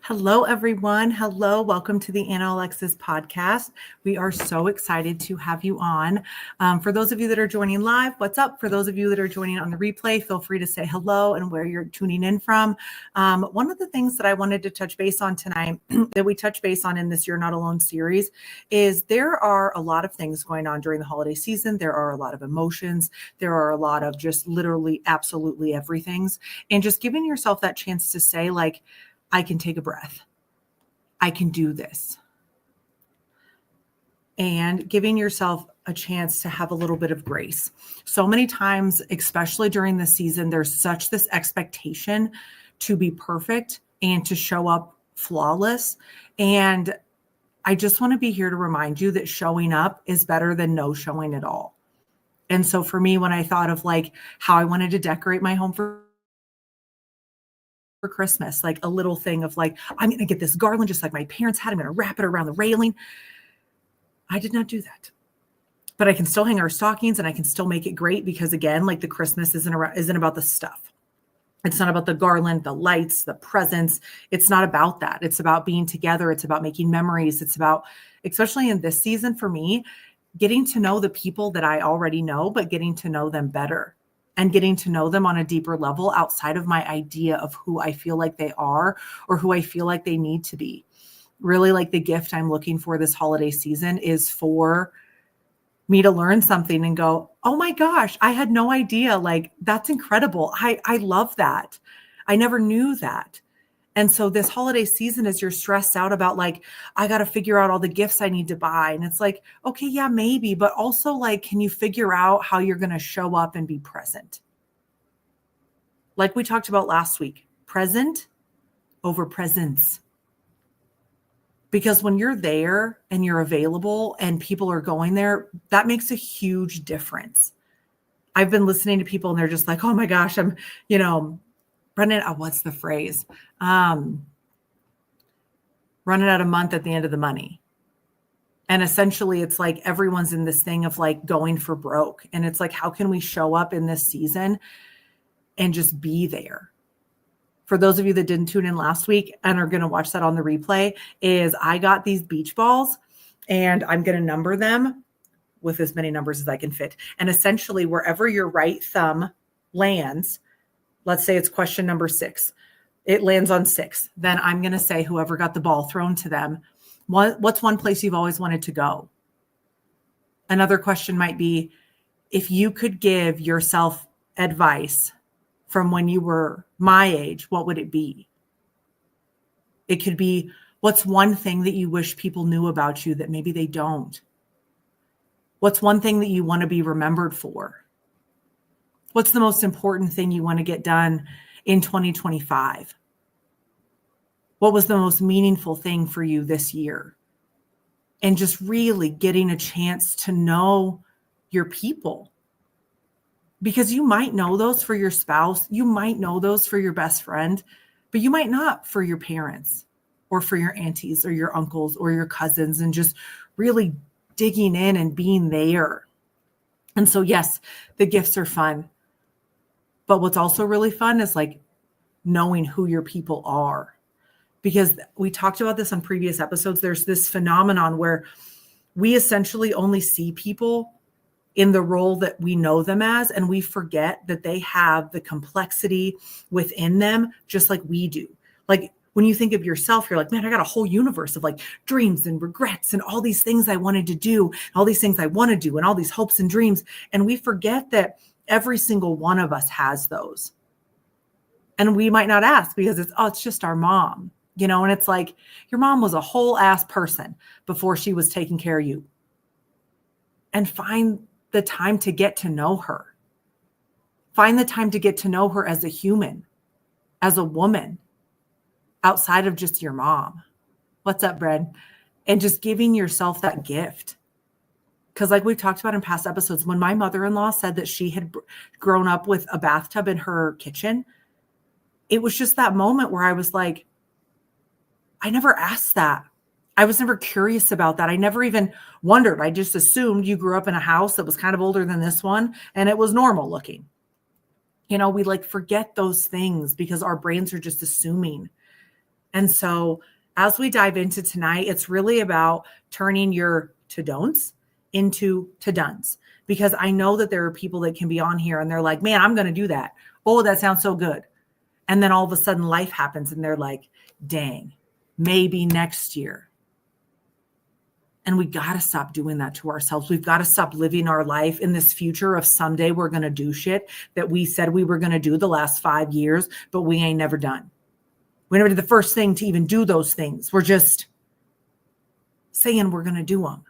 Hello, everyone. Hello. Welcome to the Alexis podcast. We are so excited to have you on. For those of you that are joining live, what's up? For those of you that are joining on the replay, feel free to say hello and where you're tuning in from. One of the things that I wanted to touch base on tonight that we touch base on in this You're Not Alone series is there are a lot of things going on during the holiday season. There are a lot of emotions. There are a lot of just literally absolutely everything's. And just giving yourself that chance to say, like, I can take a breath. I can do this. And giving yourself a chance to have a little bit of grace. So many times, especially during the season, there's such this expectation to be perfect and to show up flawless. And I just want to be here to remind you that showing up is better than no showing at all. And so for me, when I thought of like how I wanted to decorate my home for Christmas, like a little thing of like, I'm going to get this garland just like my parents had. I'm going to wrap it around the railing. I did not do that, but I can still hang our stockings and I can still make it great because again, like the Christmas isn't about the stuff. It's not about the garland, the lights, the presents. It's not about that. It's about being together. It's about making memories. It's about, especially in this season for me, getting to know the people that I already know, but getting to know them better. And getting to know them on a deeper level outside of my idea of who I feel like they are or who I feel like they need to be. Really, like the gift I'm looking for this holiday season is for me to learn something and go, oh my gosh, I had no idea. Like, that's incredible. I love that. I never knew that. And so this holiday season, as you're stressed out about like, I got to figure out all the gifts I need to buy. And it's like, okay, yeah, maybe, but also like, can you figure out how you're going to show up and be present? Like we talked about last week, present over presence. Because when you're there and you're available and people are going there, that makes a huge difference. I've been listening to people and they're just like, oh my gosh, I'm, running out, what's the phrase? Running out of month at the end of the money. And essentially it's like everyone's in this thing of like going for broke. And it's like, how can we show up in this season and just be there? For those of you that didn't tune in last week and are going to watch that on the replay, is I got these beach balls and I'm going to number them with as many numbers as I can fit. And essentially wherever your right thumb lands, let's say it's question number 6. It lands on 6. Then I'm going to say whoever got the ball thrown to them, what's one place you've always wanted to go? Another question might be, if you could give yourself advice from when you were my age, what would it be? It could be, what's one thing that you wish people knew about you that maybe they don't? What's one thing that you want to be remembered for? What's the most important thing you want to get done in 2025? What was the most meaningful thing for you this year? And just really getting a chance to know your people. Because you might know those for your spouse, you might know those for your best friend, but you might not for your parents or for your aunties or your uncles or your cousins, and just really digging in and being there. And so, yes, the gifts are fun. But what's also really fun is like knowing who your people are, because we talked about this on previous episodes. There's this phenomenon where we essentially only see people in the role that we know them as, and we forget that they have the complexity within them just like we do. Like when you think of yourself, you're like, man, I got a whole universe of like dreams and regrets and all these things I wanted to do, all these things I want to do, and all these hopes and dreams. And we forget that every single one of us has those. And we might not ask because it's just our mom, and it's like, your mom was a whole ass person before she was taking care of you. And find the time to get to know her. Find the time to get to know her as a human, as a woman, outside of just your mom. What's up, Brad? And just giving yourself that gift. Because like we've talked about in past episodes, when my mother-in-law said that she had grown up with a bathtub in her kitchen, it was just that moment where I was like, I never asked that. I was never curious about that. I never even wondered. I just assumed you grew up in a house that was kind of older than this one and it was normal looking. We like forget those things because our brains are just assuming. And so as we dive into tonight, it's really about turning your to don'ts into to dones, because I know that there are people that can be on here and they're like, man, I'm going to do that. Oh, that sounds so good. And then all of a sudden life happens and they're like, dang, maybe next year. And we got to stop doing that to ourselves. We've got to stop living our life in this future of someday we're going to do shit that we said we were going to do the last 5 years, but we ain't never done. We never did the first thing to even do those things. We're just saying we're going to do them.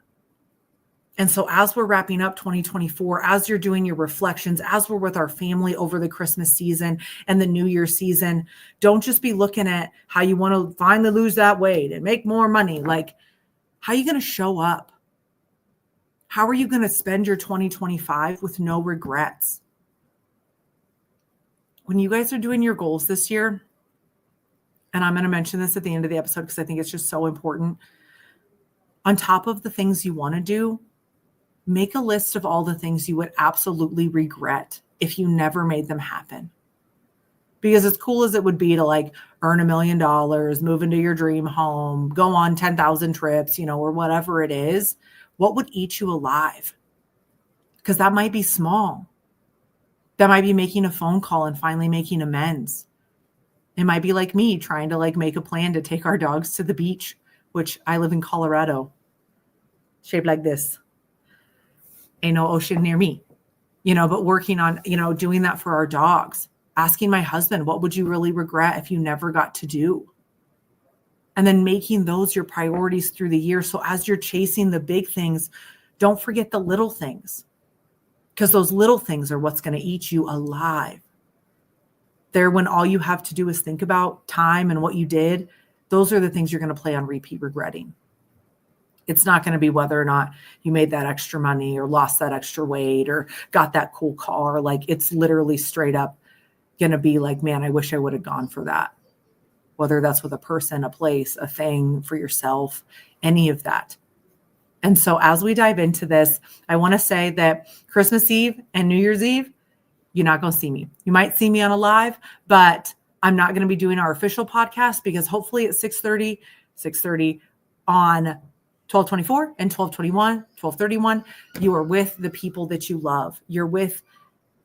And so as we're wrapping up 2024, as you're doing your reflections, as we're with our family over the Christmas season and the New Year season, don't just be looking at how you want to finally lose that weight and make more money. Like, how are you going to show up? How are you going to spend your 2025 with no regrets? When you guys are doing your goals this year, and I'm going to mention this at the end of the episode because I think it's just so important, on top of the things you want to do, make a list of all the things you would absolutely regret if you never made them happen. Because as cool as it would be to like earn $1 million, move into your dream home, go on 10,000 trips, or whatever it is, what would eat you alive? Because that might be small. That might be making a phone call and finally making amends. It might be like me trying to like make a plan to take our dogs to the beach, which I live in Colorado, shaped like this. Ain't no ocean near me, but working on, doing that for our dogs. Asking my husband, what would you really regret if you never got to do? And then making those your priorities through the year. So as you're chasing the big things, don't forget the little things, because those little things are what's going to eat you alive. They're when all you have to do is think about time and what you did. Those are the things you're going to play on repeat regretting. It's not going to be whether or not you made that extra money or lost that extra weight or got that cool car. Like, it's literally straight up going to be like, man, I wish I would have gone for that. Whether that's with a person, a place, a thing, for yourself, any of that. And so as we dive into this, I want to say that Christmas Eve and New Year's Eve, you're not going to see me. You might see me on a live, but I'm not going to be doing our official podcast, because hopefully at 6:30 on 12/24 and 12/21, 12/31, you are with the people that you love. You're with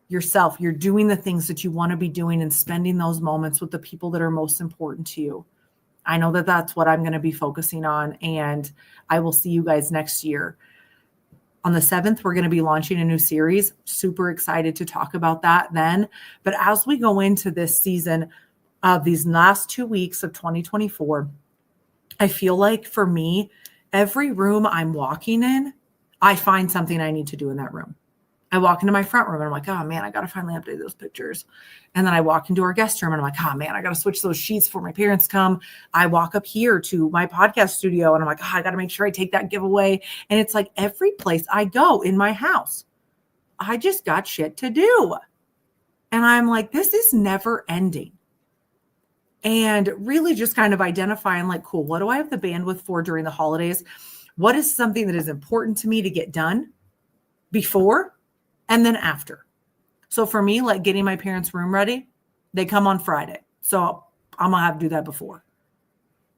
yourself. You're doing the things that you want to be doing and spending those moments with the people that are most important to you. I know that that's what I'm going to be focusing on, and I will see you guys next year. On the 7th, we're going to be launching a new series. Super excited to talk about that then. But as we go into this season of these last 2 weeks of 2024, I feel like for me, every room I'm walking in, I find something I need to do in that room. I walk into my front room and I'm like, oh man, I got to finally update those pictures. And then I walk into our guest room and I'm like, oh man, I got to switch those sheets before my parents come. I walk up here to my podcast studio and I'm like, oh, I got to make sure I take that giveaway. And it's like every place I go in my house, I just got shit to do. And I'm like, this is never ending. And really just kind of identifying like, cool, what do I have the bandwidth for during the holidays? What is something that is important to me to get done before and then after? So for me, like getting my parents' room ready, they come on Friday. So I'm going to have to do that before.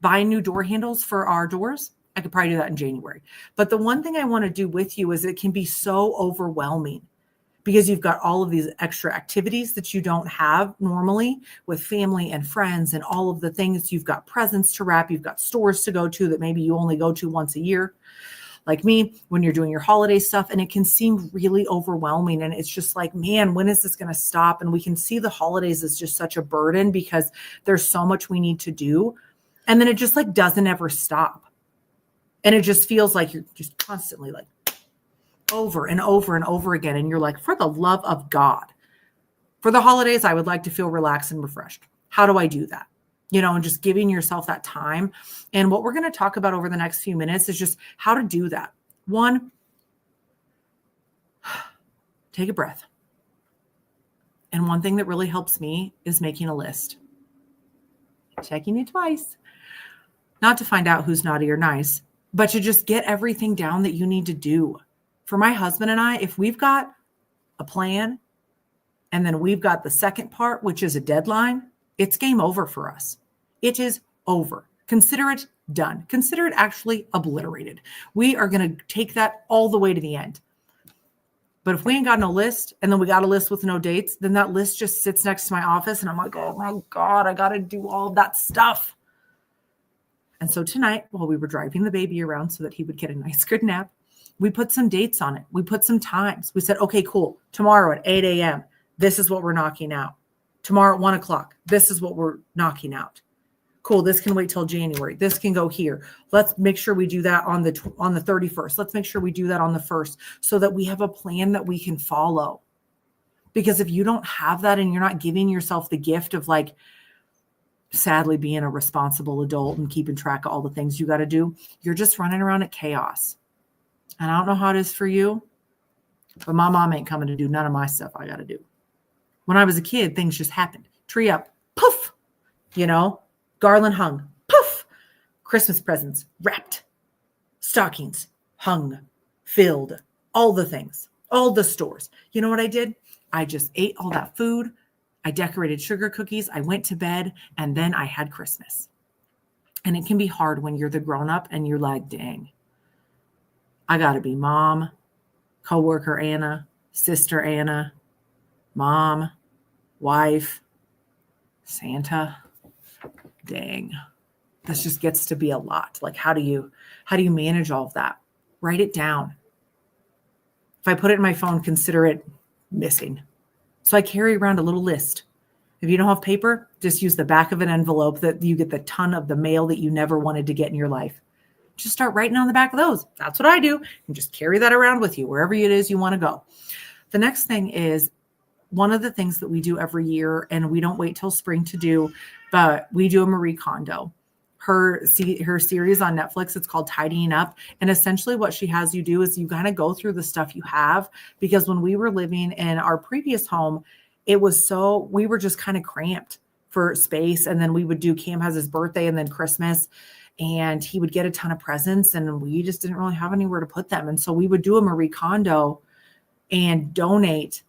Buying new door handles for our doors, I could probably do that in January. But the one thing I want to do with you is it can be so overwhelming, because you've got all of these extra activities that you don't have normally with family and friends and all of the things. You've got presents to wrap. You've got stores to go to that maybe you only go to once a year, like me, when you're doing your holiday stuff. And it can seem really overwhelming. And it's just like, man, when is this going to stop? And we can see the holidays as just such a burden because there's so much we need to do. And then it just like doesn't ever stop. And it just feels like you're just constantly like over and over and over again. And you're like, for the love of God, for the holidays, I would like to feel relaxed and refreshed. How do I do that? And just giving yourself that time. And what we're going to talk about over the next few minutes is just how to do that. One, take a breath. And one thing that really helps me is making a list. Checking it twice. Not to find out who's naughty or nice, but to just get everything down that you need to do. For my husband and I, if we've got a plan and then we've got the second part, which is a deadline, it's game over for us. It is over. Consider it done. Consider it actually obliterated. We are going to take that all the way to the end. But if we ain't got no list and then we got a list with no dates, then that list just sits next to my office and I'm like, oh my God, I got to do all that stuff. And so tonight, while we were driving the baby around so that he would get a nice good nap, we put some dates on it. We put some times. We said, okay, cool. Tomorrow at 8 a.m., this is what we're knocking out. Tomorrow at 1 o'clock, this is what we're knocking out. Cool. This can wait till January. This can go here. Let's make sure we do that on the 31st. Let's make sure we do that on the 1st so that we have a plan that we can follow. Because if you don't have that and you're not giving yourself the gift of like, sadly being a responsible adult and keeping track of all the things you got to do, you're just running around at chaos. And I don't know how it is for you, but my mom ain't coming to do none of my stuff I got to do. When I was a kid, things just happened. Tree up, poof, garland hung, poof, Christmas presents wrapped, stockings hung, filled, all the things, all the stores. You know what I did? I just ate all that food. I decorated sugar cookies. I went to bed and then I had Christmas. And it can be hard when you're the grown up and you're like, dang, I got to be mom, coworker Anna, sister Anna, mom, wife, Santa. Dang, this just gets to be a lot. Like, how do you manage all of that? Write it down. If I put it in my phone, consider it missing. So I carry around a little list. If you don't have paper, just use the back of an envelope that you get the ton of the mail that you never wanted to get in your life. Just start writing on the back of those. That's what I do. And just carry that around with you wherever it is you want to go. The next thing is one of the things that we do every year, and we don't wait till spring to do, but we do a Marie Kondo. Her series on Netflix, it's called Tidying Up. And essentially what she has you do is you kind of go through the stuff you have, because when we were living in our previous home, we were just kind of cramped for space. And then we would do, Cam has his birthday and then Christmas, and he would get a ton of presents and we just didn't really have anywhere to put them. And so we would do a Marie Kondo and donate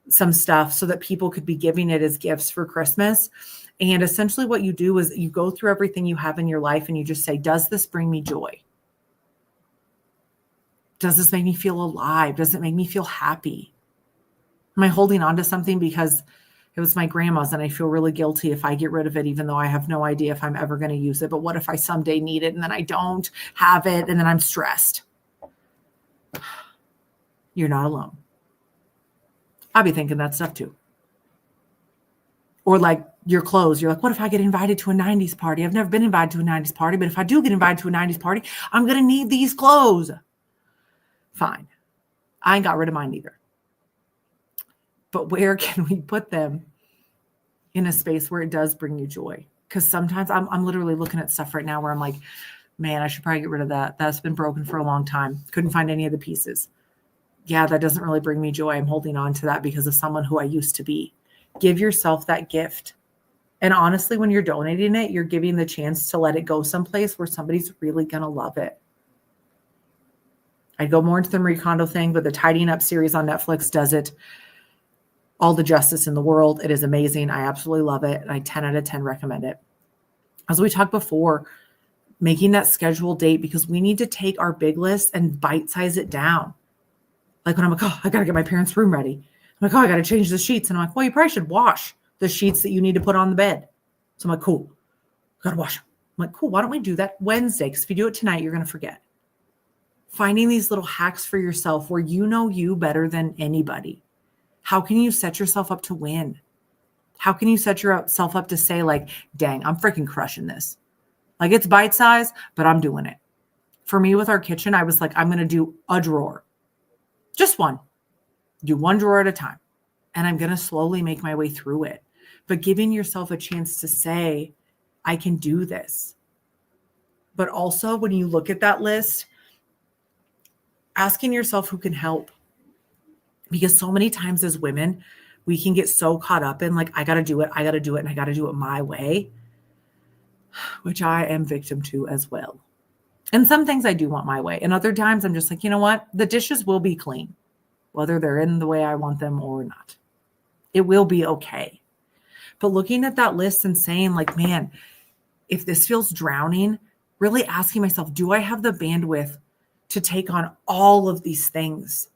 some stuff so that people could be giving it as gifts for Christmas. And essentially what you do is you go through everything you have in your life and you just say, does this bring me joy? Does this make me feel alive? Does it make me feel happy? Am I holding on to something because it was my grandma's and I feel really guilty if I get rid of it, even though I have no idea if I'm ever going to use it? But what if I someday need it and then I don't have it and then I'm stressed? You're not alone. I'll be thinking that stuff too. Or like your clothes. You're like, what if I get invited to a 90s party? I've never been invited to a 90s party, but if I do get invited to a 90s party, I'm going to need these clothes. Fine. I ain't got rid of mine either. But where can we put them in a space where it does bring you joy? Because sometimes I'm literally looking at stuff right now where I'm like, man, I should probably get rid of that. That's been broken for a long time. Couldn't find any of the pieces. Yeah, that doesn't really bring me joy. I'm holding on to that because of someone who I used to be. Give yourself that gift. And honestly, when you're donating it, you're giving the chance to let it go someplace where somebody's really going to love it. I'd go more into the Marie Kondo thing, but the Tidying Up series on Netflix does it all the justice in the world. It is amazing. I absolutely love it. And I 10 out of 10 recommend it. As we talked before, making that scheduled date, because we need to take our big list and bite-size it down. Like when I'm like, oh, I got to get my parents' room ready. I'm like, oh, I got to change the sheets. And I'm like, well, you probably should wash the sheets that you need to put on the bed. So I'm like, cool. Got to wash them. I'm like, cool. Why don't we do that Wednesday? Because if you do it tonight, you're going to forget. Finding these little hacks for yourself where you know you better than anybody. How can you set yourself up to win? How can you set yourself up to say like, dang, I'm freaking crushing this. Like it's bite size, but I'm doing it. For me with our kitchen, I was like, I'm going to do a drawer. Just one. Do one drawer at a time. And I'm going to slowly make my way through it. But giving yourself a chance to say, I can do this. But also when you look at that list, asking yourself who can help. Because so many times as women, we can get so caught up in like, I got to do it, and I got to do it my way, which I am victim to as well. And some things I do want my way. And other times I'm just like, you know what? The dishes will be clean, whether they're in the way I want them or not. It will be okay. But looking at that list and saying like, man, if this feels drowning, really asking myself, do I have the bandwidth to take on all of these things?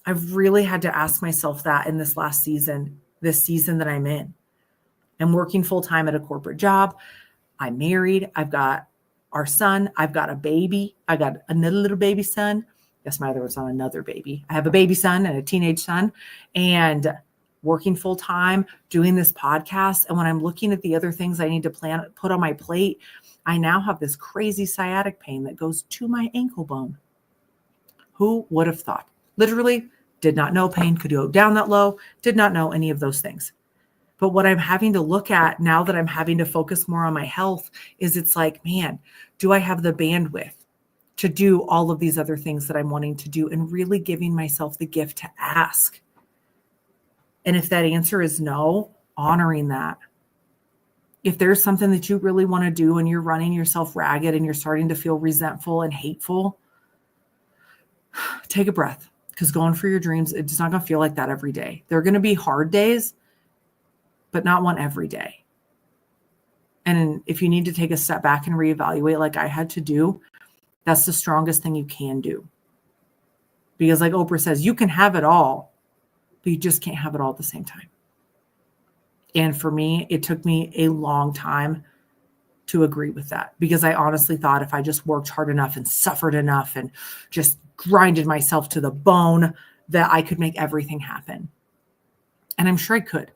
I've really had to ask myself that in this last season, this season that I'm in. I'm working full time at a corporate job. I'm married. I've got our son. I've got a baby. I got another little baby son. Yes, my other was on another baby. I have a baby son and a teenage son, and working full time, doing this podcast. And when I'm looking at the other things I need to put on my plate, I now have this crazy sciatic pain that goes to my ankle bone. Who would have thought? Literally did not know pain could go down that low, did not know any of those things. But what I'm having to look at now that I'm having to focus more on my health is it's like, man, do I have the bandwidth to do all of these other things that I'm wanting to do, and really giving myself the gift to ask? And if that answer is no, honoring that. If there's something that you really want to do and you're running yourself ragged and you're starting to feel resentful and hateful, take a breath, because going for your dreams, it's not going to feel like that every day. There are going to be hard days, but not one every day. And if you need to take a step back and reevaluate like I had to do, that's the strongest thing you can do. Because like Oprah says, you can have it all, but you just can't have it all at the same time. And for me, it took me a long time to agree with that, because I honestly thought if I just worked hard enough and suffered enough and just grinded myself to the bone, that I could make everything happen. And I'm sure I could,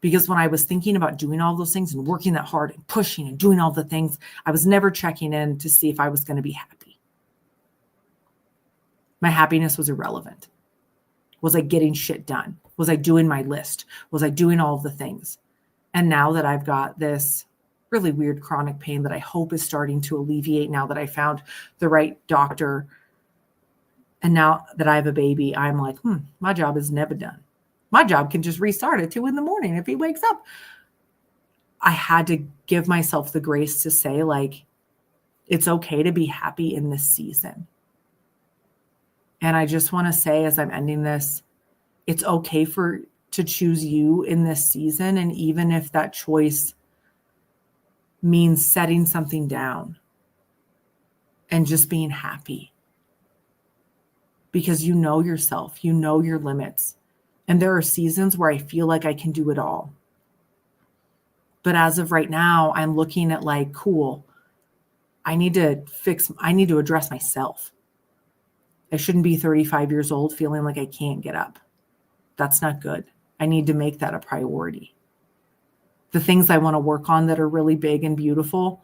because when I was thinking about doing all those things and working that hard and pushing and doing all the things, I was never checking in to see if I was going to be happy. My happiness was irrelevant. Was I getting shit done? Was I doing my list? Was I doing all of the things? And now that I've got this really weird chronic pain that I hope is starting to alleviate now that I found the right doctor, and now that I have a baby, I'm like, my job is never done. My job can just restart at 2 a.m. if he wakes up. I had to give myself the grace to say, like, it's okay to be happy in this season. And I just want to say, as I'm ending this, it's okay to choose you in this season. And even if that choice means setting something down and just being happy, because you know yourself, you know your limits. And there are seasons where I feel like I can do it all. But as of right now, I'm looking at like, cool, I need to address myself. I shouldn't be 35 years old feeling like I can't get up. That's not good. I need to make that a priority. The things I want to work on that are really big and beautiful,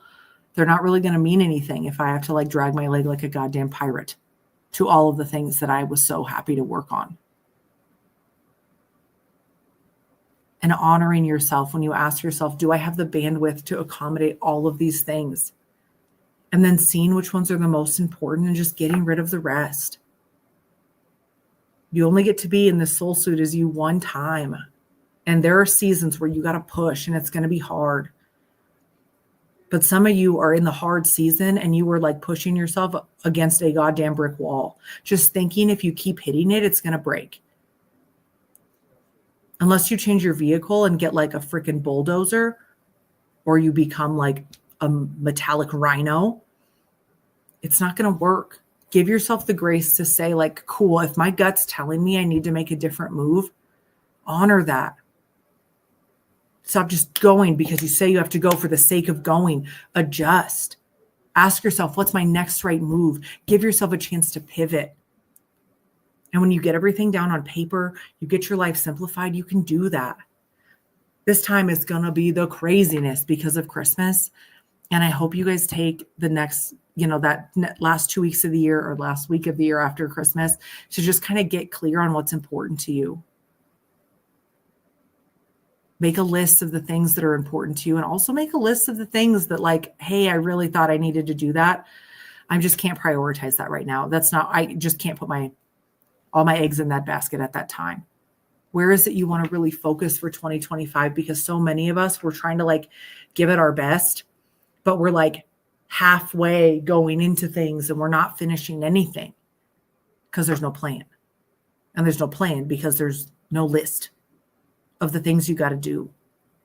they're not really going to mean anything if I have to like drag my leg like a goddamn pirate to all of the things that I was so happy to work on. And honoring yourself when you ask yourself, do I have the bandwidth to accommodate all of these things? And then seeing which ones are the most important and just getting rid of the rest. You only get to be in the soul suit as you one time. And there are seasons where you got to push and it's going to be hard. But some of you are in the hard season and you were like pushing yourself against a goddamn brick wall, just thinking if you keep hitting it, it's going to break. Unless you change your vehicle and get like a freaking bulldozer, or you become like a metallic rhino, it's not going to work. Give yourself the grace to say like, cool, if my gut's telling me I need to make a different move, honor that. Stop just going because you say you have to go for the sake of going. Adjust. Ask yourself, what's my next right move? Give yourself a chance to pivot. And when you get everything down on paper, you get your life simplified, you can do that. This time is going to be the craziness because of Christmas. And I hope you guys take the next, that last 2 weeks of the year or last week of the year after Christmas to just kind of get clear on what's important to you. Make a list of the things that are important to you, and also make a list of the things that like, hey, I really thought I needed to do that. I just can't prioritize that right now. I just can't put all my eggs in that basket at that time. Where is it you want to really focus for 2025? Because so many of us, we're trying to like give it our best, but we're like halfway going into things and we're not finishing anything because there's no plan. And there's no plan because there's no list of the things you got to do.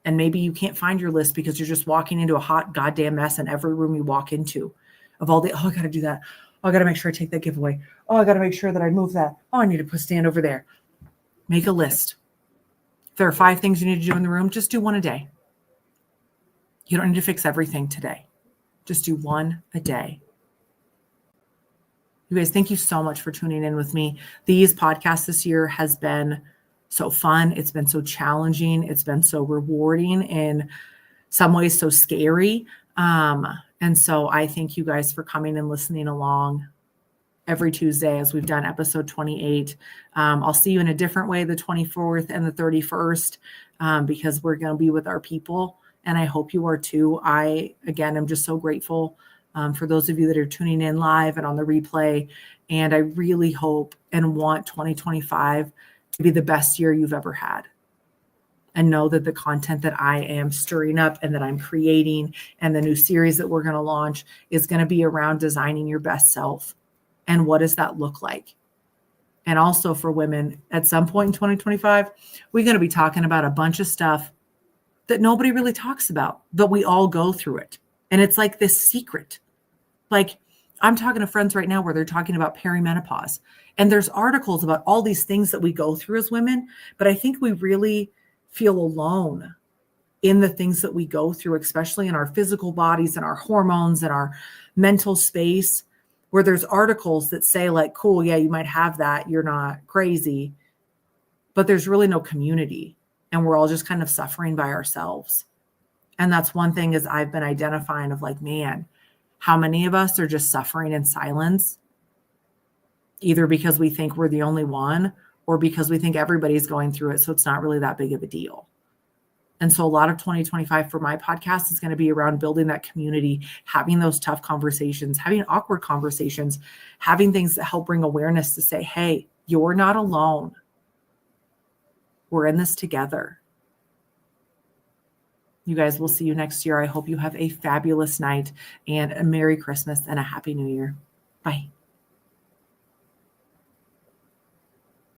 And maybe you can't find your list because you're just walking into a hot goddamn mess in every room you walk into of all the, oh, I got to do that. Oh, I got to make sure I take that giveaway. Oh, I got to make sure that I move that. Oh, I need to stand over there. Make a list. If there are 5 things you need to do in the room, just do one a day. You don't need to fix everything today. Just do one a day. You guys, thank you so much for tuning in with me. These podcasts this year has been so fun. It's been so challenging. It's been so rewarding, in some ways so scary. And so I thank you guys for coming and listening along every Tuesday as we've done episode 28. I'll see you in a different way the 24th and the 31st because we're going to be with our people. And I hope you are too. Again, I'm just so grateful for those of you that are tuning in live and on the replay. And I really hope and want 2025 to be the best year you've ever had. And know that the content that I am stirring up and that I'm creating and the new series that we're going to launch is going to be around designing your best self. And what does that look like? And also for women, at some point in 2025, we're going to be talking about a bunch of stuff that nobody really talks about, but we all go through it. And it's like this secret. Like, I'm talking to friends right now where they're talking about perimenopause. And there's articles about all these things that we go through as women. But I think we really feel alone in the things that we go through, especially in our physical bodies and our hormones and our mental space, where there's articles that say like, cool, yeah, you might have that. You're not crazy. But there's really no community. And we're all just kind of suffering by ourselves. And that's one thing is I've been identifying of like, man, how many of us are just suffering in silence, either because we think we're the only one or because we think everybody's going through it. So it's not really that big of a deal. And so a lot of 2025 for my podcast is going to be around building that community, having those tough conversations, having awkward conversations, having things that help bring awareness to say, hey, you're not alone. We're in this together. You guys, we'll see you next year. I hope you have a fabulous night and a Merry Christmas and a Happy New Year. Bye.